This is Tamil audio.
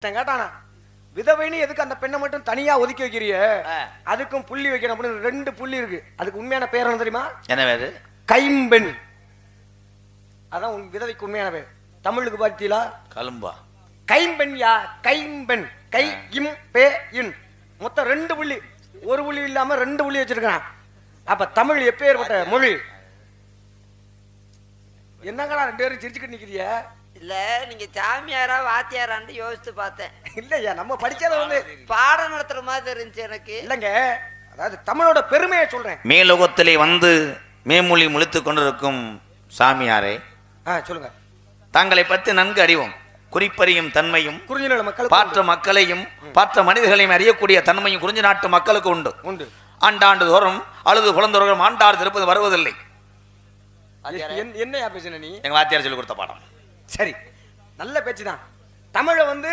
கேட்டானா விதவைன்னு எதுக்கு அந்த பெண்ணை மட்டும் தனியா ஒதுக்கி வைக்கிறிய? அதுக்கும் புள்ளி வைக்கணும் அப்படின்னு 2 புள்ளி இருக்கு. அதுக்கு உண்மையான பேர் என்ன தெரியுமா? என்ன பேரு? கைம்பெண். அதான் உன் விதவைக்கு உண்மையான பேர். தமிழுக்கு பார்த்தீங்களா? கலும்பா. கைம்பெண் யா, கைம்பெண். கை இம் பே இன். மொத்தம் 2 புள்ளி. ஒரு புள்ளி இல்லாம 2 புள்ளி வச்சிருக்கான். அப்ப தமிழ் எப்பேற்பட்ட மொழி? என்னங்கடா 2 பேரும் சிரிச்சுக்கிட்டு நிக்கிறிய? இல்ல நீங்க சாமியாரா வாத்தியாரான்னு யோசித்து பார்த்தேன். இல்லையா, நம்ம படிச்சத வந்து பாடம் நடத்துற மாதிரி இருந்துச்சு எனக்கு. இல்லங்க, அதாவது தமிழோட பெருமையை சொல்றேன். மேலோகத்திலே வந்து மேமொழி முழித்துக் கொண்டிருக்கும் சாமியாரே, சொல்லுங்க. தங்களை பற்றி நன்கு அறிவோம். குறிப்பறியும் தன்மையும் குறிஞ்சி நில மக்கள் பாற்ற மக்களையும் பாற்ற மனிதர்களையும் அறியக்கூடிய தன்மையும் குறிஞ்சி நாட்டு மக்களுக்கு உண்டு. உண்டு. ஆண்டாண்டு தோறும் அழுது குழந்தவர்கள் ஆண்டாடு திருப்பது வருவதில்லை. என்னையா பேசுன நீ? எங்க வாத்தியார் சொல்லி கொடுத்த பாடம். சரி, நல்ல பேச்சுதான். தமிழை வந்து